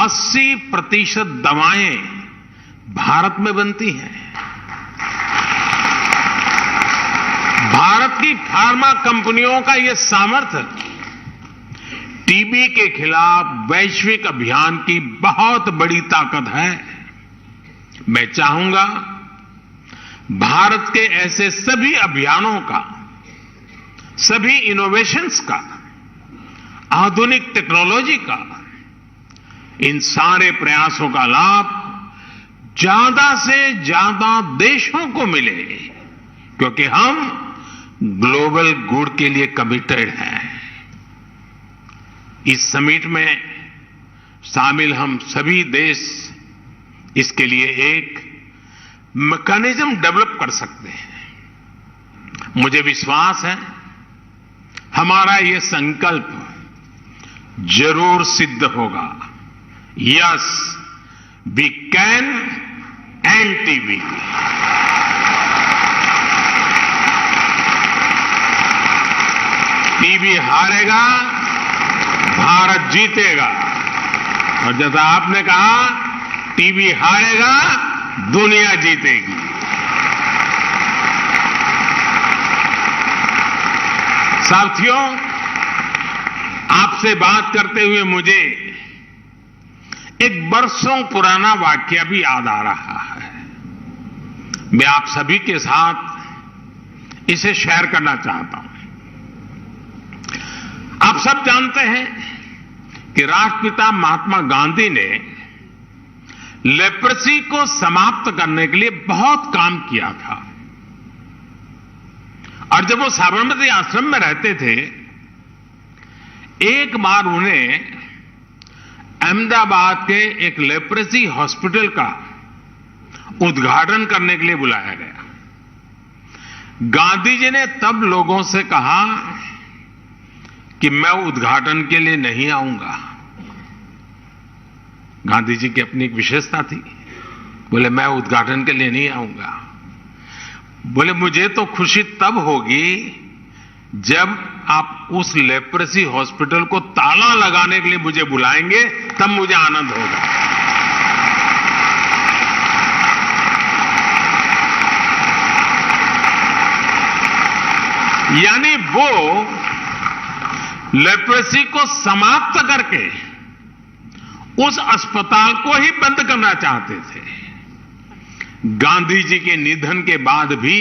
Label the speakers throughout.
Speaker 1: 80% दवाएं भारत में बनती हैं। भारत की फार्मा कंपनियों का यह सामर्थ्य टीबी के खिलाफ वैश्विक अभियान की बहुत बड़ी ताकत है। मैं चाहूंगा भारत के ऐसे सभी अभियानों का, सभी इनोवेशंस का, आधुनिक टेक्नोलॉजी का, इन सारे प्रयासों का लाभ ज्यादा से ज्यादा देशों को मिले, क्योंकि हम ग्लोबल गुड के लिए कमिटेड हैं। इस समिट में शामिल हम सभी देश इसके लिए एक मैकेनिज्म डेवलप कर सकते हैं। मुझे विश्वास है हमारा ये संकल्प जरूर सिद्ध होगा। Yes, we can end TB. TB हारेगा, भारत जीतेगा। और जैसा आपने कहा, टीबी हारेगा, दुनिया जीतेगी। साथियों, आपसे बात करते हुए मुझे एक बरसों पुराना वाकया भी याद आ रहा है। मैं आप सभी के साथ इसे शेयर करना चाहता हूं। आप सब जानते हैं कि राष्ट्रपिता महात्मा गांधी ने लेप्रेसी को समाप्त करने के लिए बहुत काम किया था। और जब वो साबरमती आश्रम में रहते थे, एक बार उन्हें अहमदाबाद के एक लेप्रेसी हॉस्पिटल का उद्घाटन करने के लिए बुलाया गया। गांधी जी ने तब लोगों से कहा कि मैं उद्घाटन के लिए नहीं आऊंगा। गांधी जी की अपनी एक विशेषता थी। बोले मैं उद्घाटन के लिए नहीं आऊंगा। बोले मुझे तो खुशी तब होगी जब आप उस लेप्रेसी हॉस्पिटल को ताला लगाने के लिए मुझे बुलाएंगे, तब मुझे आनंद होगा। यानी वो लेप्रेसी को समाप्त करके उस अस्पताल को ही बंद करना चाहते थे। गांधी जी के निधन के बाद भी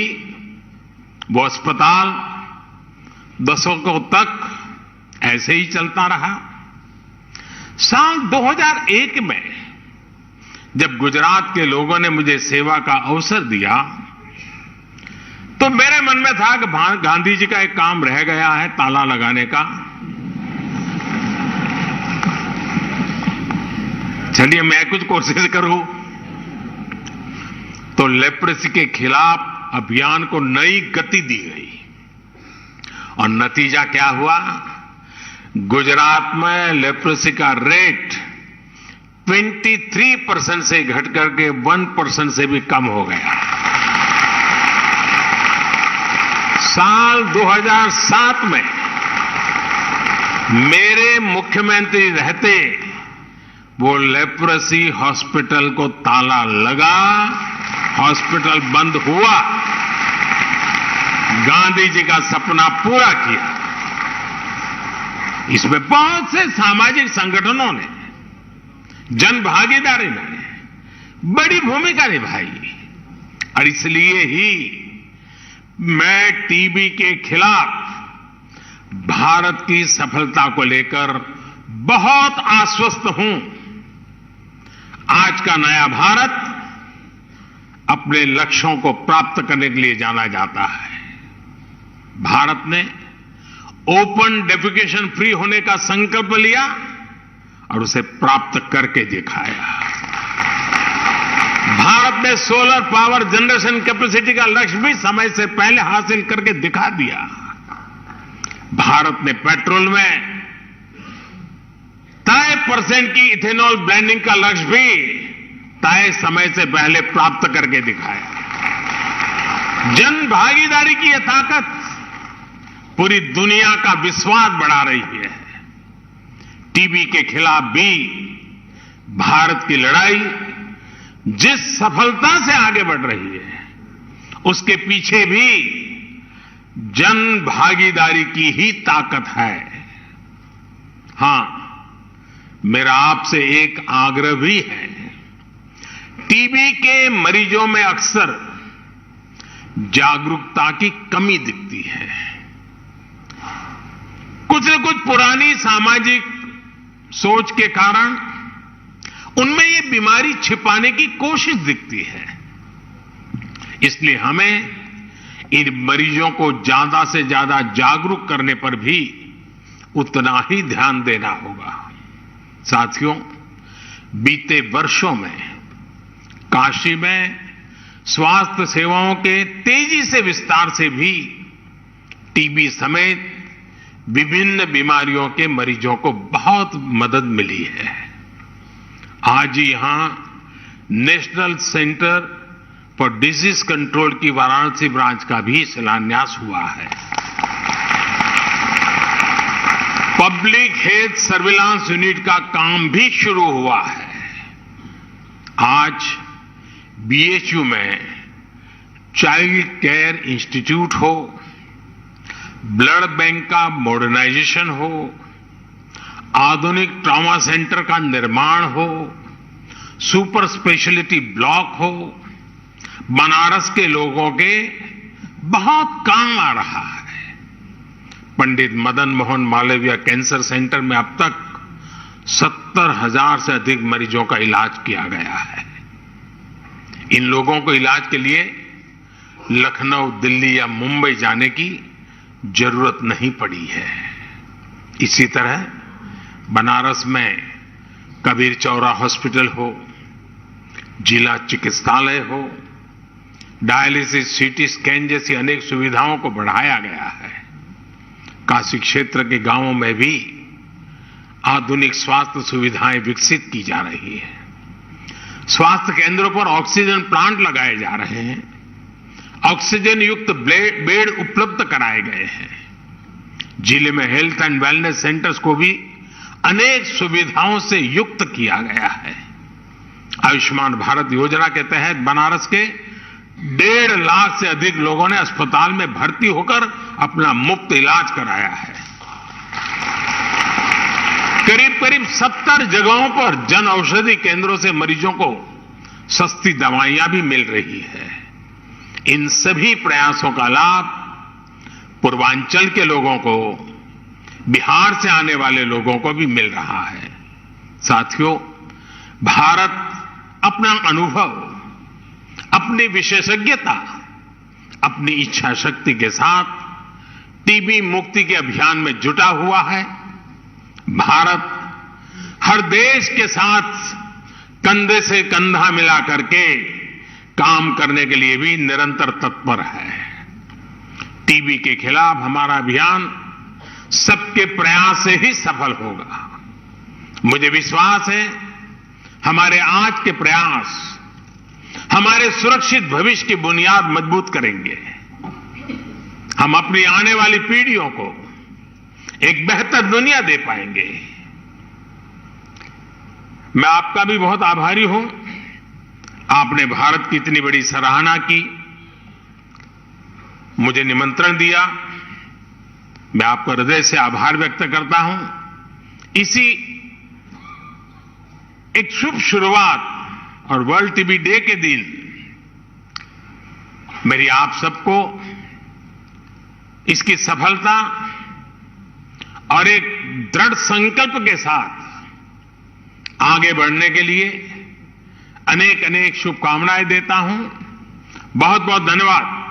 Speaker 1: वो अस्पताल दशकों तक ऐसे ही चलता रहा। साल 2001 में जब गुजरात के लोगों ने मुझे सेवा का अवसर दिया, तो मेरे मन में था कि गांधी जी का एक काम रह गया है, ताला लगाने का। चलिए मैं कुछ कोशिश करूं। तो लेप्रेसी के खिलाफ अभियान को नई गति दी गई और नतीजा क्या हुआ? गुजरात में लेप्रेसी का रेट 23% से घट करके 1% से भी कम हो गया। साल 2007 में मेरे मुख्यमंत्री रहते वो लेप्रेसी हॉस्पिटल को ताला लगा, हॉस्पिटल बंद हुआ। गांधी जी का सपना पूरा किया। इसमें बहुत से सामाजिक संगठनों ने, जन भागीदारी ने बड़ी भूमिका निभाई। और इसलिए ही मैं टीबी के खिलाफ भारत की सफलता को लेकर बहुत आश्वस्त हूं। आज का नया भारत अपने लक्ष्यों को प्राप्त करने के लिए जाना जाता है। भारत ने ओपन डेफिकेशन फ्री होने का संकल्प लिया और उसे प्राप्त करके दिखाया। भारत ने सोलर पावर जनरेशन कैपेसिटी का लक्ष्य भी समय से पहले हासिल करके दिखा दिया। भारत ने पेट्रोल में तय % की इथेनॉल ब्लेंडिंग का लक्ष्य भी तय समय से पहले प्राप्त करके दिखाया। जन भागीदारी की यह ताकत पूरी दुनिया का विश्वास बढ़ा रही है। टीबी के खिलाफ भी भारत की लड़ाई जिस सफलता से आगे बढ़ रही है, उसके पीछे भी जन भागीदारी की ही ताकत है। हां, मेरा आपसे एक आग्रह भी है। टीबी के मरीजों में अक्सर जागरूकता की कमी दिखती है। कुछ न कुछ पुरानी सामाजिक सोच के कारण उनमें ये बीमारी छिपाने की कोशिश दिखती है। इसलिए हमें इन मरीजों को ज्यादा से ज्यादा जागरूक करने पर भी उतना ही ध्यान देना होगा। साथियों, बीते वर्षों में काशी में स्वास्थ्य सेवाओं के तेजी से विस्तार से भी टीबी समेत विभिन्न बीमारियों के मरीजों को बहुत मदद मिली है। आज ही यहां national centre for disease control की वाराणसी ब्रांच का भी शिलान्यास हुआ है। पब्लिक हेल्थ सर्विलांस यूनिट का काम भी शुरू हुआ है। आज बीएचयू में चाइल्ड केयर इंस्टीट्यूट हो, ब्लड बैंक का मॉडर्नाइजेशन हो, आधुनिक ट्रॉमा सेंटर का निर्माण हो, सुपर स्पेशलिटी ब्लॉक हो, बनारस के लोगों के बहुत काम आ रहा है। पंडित मदन मोहन मालवीय कैंसर सेंटर में अब तक 70,000 से अधिक मरीजों का इलाज किया गया है। इन लोगों को इलाज के लिए लखनऊ, दिल्ली या मुंबई जाने की जरूरत नहीं पड़ी है। इसी तरह बनारस में कबीर चौरा हॉस्पिटल हो, जिला चिकित्सालय हो, डायलिसिस, सीटी स्कैन जैसी अनेक सुविधाओं को बढ़ाया गया है। काशी क्षेत्र के गांवों में भी आधुनिक स्वास्थ्य सुविधाएं विकसित की जा रही है। स्वास्थ्य केंद्रों पर ऑक्सीजन प्लांट लगाए जा रहे हैं। ऑक्सीजन युक्त बेड उपलब्ध कराए गए हैं। जिले में हेल्थ एंड वेलनेस सेंटर्स को भी अनेक सुविधाओं से युक्त किया गया है। आयुष्मान भारत योजना के तहत बनारस के 1.5 लाख से अधिक लोगों ने अस्पताल में भर्ती होकर अपना मुफ्त इलाज कराया है। करीब करीब 70 जगहों पर जन औषधि केंद्रों से मरीजों को सस्ती दवाइयां भी मिल रही है। इन सभी प्रयासों का लाभ पूर्वांचल के लोगों को, बिहार से आने वाले लोगों को भी मिल रहा है। साथियों, भारत अपना अनुभव, अपनी विशेषज्ञता, अपनी इच्छा शक्ति के साथ टीबी मुक्ति के अभियान में जुटा हुआ है। भारत हर देश के साथ कंधे से कंधा मिला करके काम करने के लिए भी निरंतर तत्पर है। टीबी के खिलाफ हमारा अभियान सबके प्रयास से ही सफल होगा। मुझे विश्वास है हमारे आज के प्रयास हमारे सुरक्षित भविष्य की बुनियाद मजबूत करेंगे। हम अपनी आने वाली पीढ़ियों को एक बेहतर दुनिया दे पाएंगे। मैं आपका भी बहुत आभारी हूं। आपने भारत की इतनी बड़ी सराहना की, मुझे निमंत्रण दिया। मैं आपका हृदय से आभार व्यक्त करता हूं। इसी एक शुभ शुरुआत और वर्ल्ड टीबी डे के दिन मेरी आप सबको इसकी सफलता और एक दृढ़ संकल्प के साथ आगे बढ़ने के लिए अनेक अनेक शुभकामनाएं देता हूं। बहुत बहुत धन्यवाद।